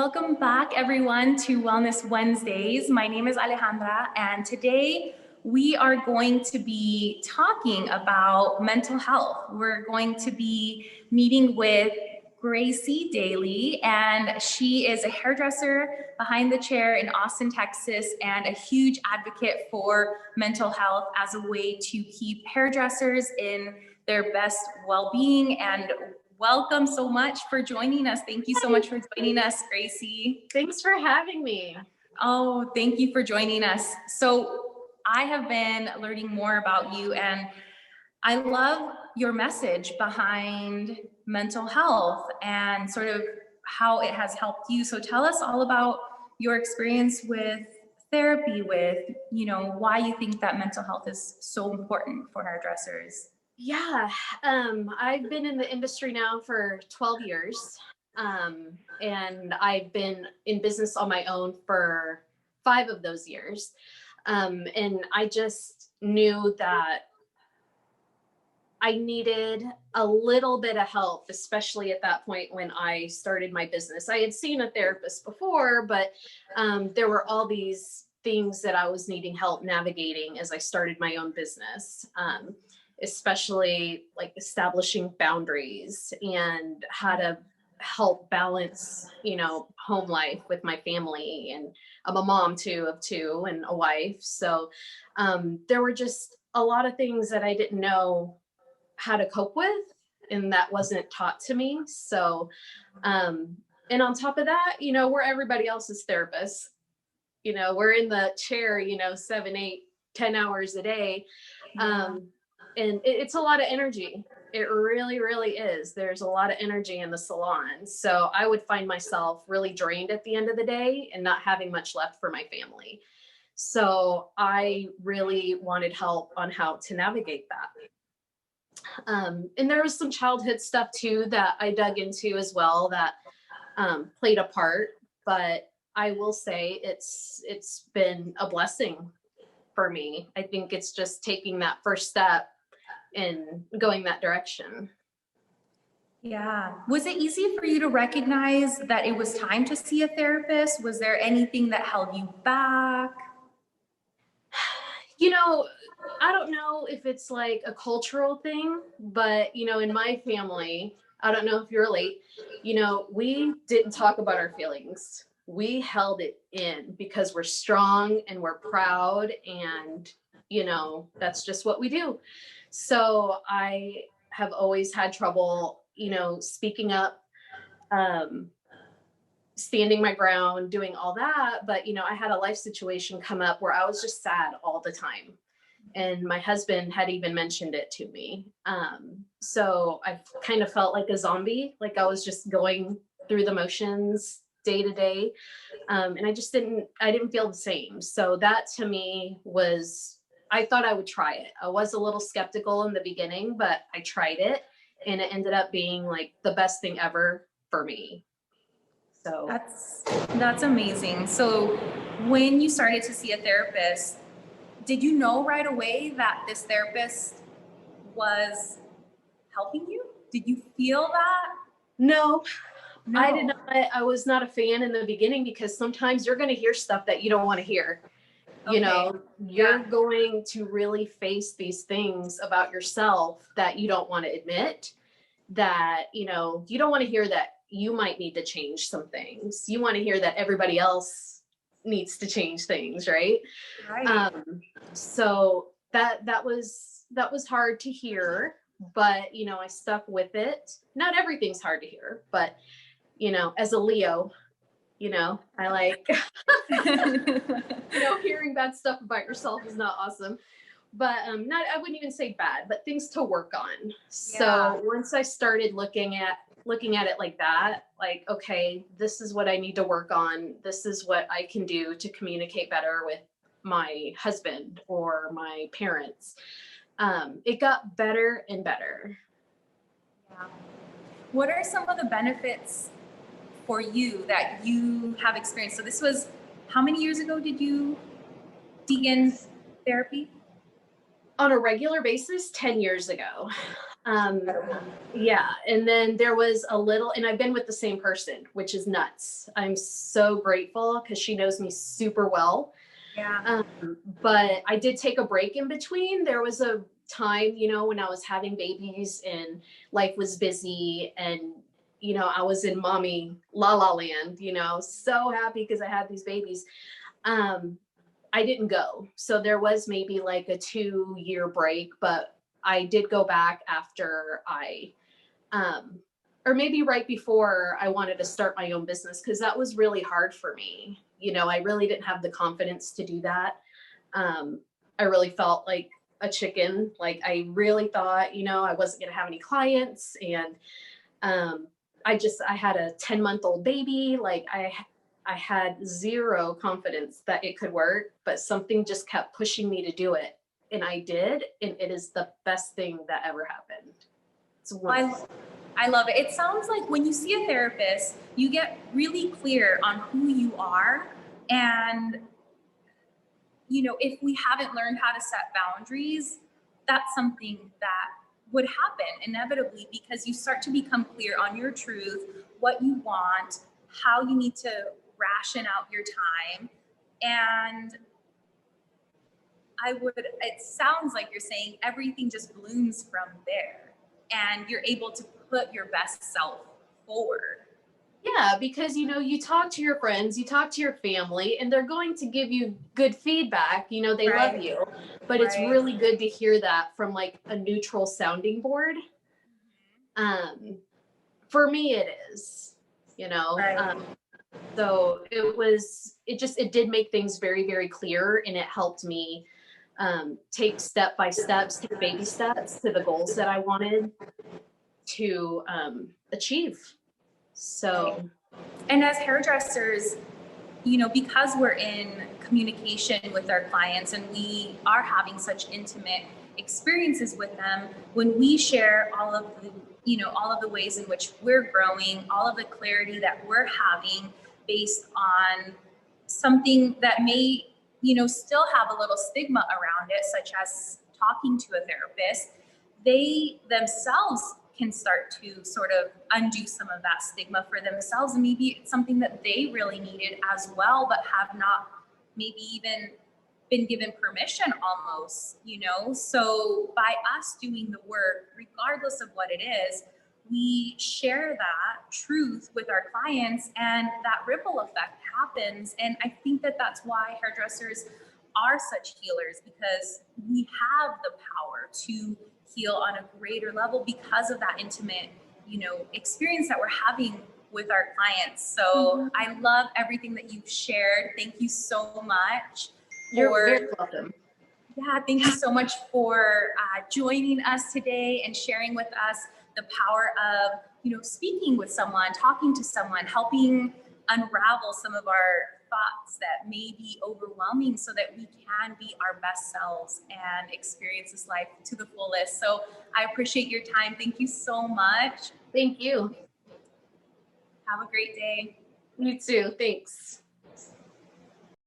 Welcome back, everyone, to Wellness Wednesdays. My name is Alejandra, and today we are going to be talking about mental health. We're going to be meeting with Gricelda Daly, and she is a hairdresser behind the chair in Austin, Texas, and a huge advocate for mental health as a way to keep hairdressers in their best well-being. And welcome so much for joining us. Thank you so much for joining us, Gracie. Thanks for having me. Oh, thank you for joining us. So I have been learning more about you, and I love your message behind mental health and sort of how it has helped you. So tell us all about your experience with therapy, with, why you think that mental health is so important for hairdressers. Yeah, I've been in the industry now for 12 years, and I've been in business on my own for 5 of those years. And I just knew that I needed a little bit of help, especially at that point when I started my business. I had seen a therapist before, but there were all these things that I was needing help navigating as I started my own business. Especially like establishing boundaries and how to help balance, home life with my family. And I'm a mom too, of 2 and a wife. So there were just a lot of things that I didn't know how to cope with, and that wasn't taught to me. So, and on top of that, we're everybody else's therapist. We're in the chair, 7, 8, 10 hours a day. And it's a lot of energy. It really, really is. There's a lot of energy in the salon. So I would find myself really drained at the end of the day and not having much left for my family. So I really wanted help on how to navigate that. And there was some childhood stuff too that I dug into as well that played a part. But I will say it's been a blessing for me. I think it's just taking that first step and going that direction. Yeah. Was it easy for you to recognize that it was time to see a therapist? Was there anything that held you back? I don't know if it's like a cultural thing, but in my family, I don't know if you relate, we didn't talk about our feelings. We held it in because we're strong and we're proud, and that's just what we do. So I have always had trouble, speaking up, standing my ground, doing all that. But, I had a life situation come up where I was just sad all the time. And my husband had even mentioned it to me. So I kind of felt like a zombie, like I was just going through the motions day to day. And I didn't feel the same. So that to me I thought I would try it. I was a little skeptical in the beginning, but I tried it, and it ended up being like the best thing ever for me. So that's amazing. So when you started to see a therapist, did you know right away that this therapist was helping you? Did you feel that? No. I did not. I was not a fan in the beginning because sometimes you're going to hear stuff that you don't want to hear. You're going to really face these things about yourself that you don't want to admit, that, you don't want to hear that you might need to change some things. You want to hear that everybody else needs to change things. Right. So that was hard to hear, but, I stuck with it. Not everything's hard to hear, but, as a Leo, I like, hearing bad stuff about yourself is not awesome, but I wouldn't even say bad, but things to work on. So once I started looking at it like that, like, okay, this is what I need to work on. This is what I can do to communicate better with my husband or my parents. It got better and better. Yeah. What are some of the benefits for you that you have experienced? So this was, how many years ago did you begin therapy? On a regular basis, 10 years ago. Um, yeah. And then there was a little, and I've been with the same person, which is nuts. I'm so grateful because she knows me super well. Yeah. But I did take a break in between. There was a time, you know, when I was having babies and life was busy and, you know, I was in mommy la la land, you know, so happy because I had these babies. Um, I didn't go. So there was maybe like a 2-year break, but I did go back after um, or maybe right before I wanted to start my own business, because that was really hard for me. You know, I really didn't have the confidence to do that. um, I really felt like a chicken. Like I really thought, you know, I wasn't going to have any clients. And um, I had a 10-month-old baby. Like I had zero confidence that it could work, but something just kept pushing me to do it. And I did. And it is the best thing that ever happened. It's wonderful. I love it. It sounds like when you see a therapist, you get really clear on who you are. And, you know, if we haven't learned how to set boundaries, that's something that would happen inevitably because you start to become clear on your truth, what you want, how you need to ration out your time. And it sounds like you're saying everything just blooms from there and you're able to put your best self forward. Yeah, because you know, you talk to your friends, you talk to your family, and they're going to give you good feedback. You know, they love Right. you, but it's Right. really good to hear that from like a neutral sounding board. Um, for me, it is, you know. Right. So it did make things very, very clear, and it helped me take step by steps, take baby steps to the goals that I wanted to achieve. So, And as hairdressers, you know, because we're in communication with our clients and we are having such intimate experiences with them, when we share all of the, you know, all of the ways in which we're growing, all of the clarity that we're having based on something that may, you know, still have a little stigma around it, such as talking to a therapist, they themselves can start to sort of undo some of that stigma for themselves. And maybe it's something that they really needed as well, but have not maybe even been given permission almost, you know? So by us doing the work, regardless of what it is, we share that truth with our clients and that ripple effect happens. And I think that that's why hairdressers are such healers, because we have the power to heal on a greater level because of that intimate, you know, experience that we're having with our clients. So I love everything that you've shared. Thank you so much. you're very welcome. Yeah, thank you so much for joining us today and sharing with us the power of, you know, speaking with someone, talking to someone, helping unravel some of our thoughts that may be overwhelming so that we can be our best selves and experience this life to the fullest. So I appreciate your time. Thank you so much. Thank you. Have a great day. You too. Thanks.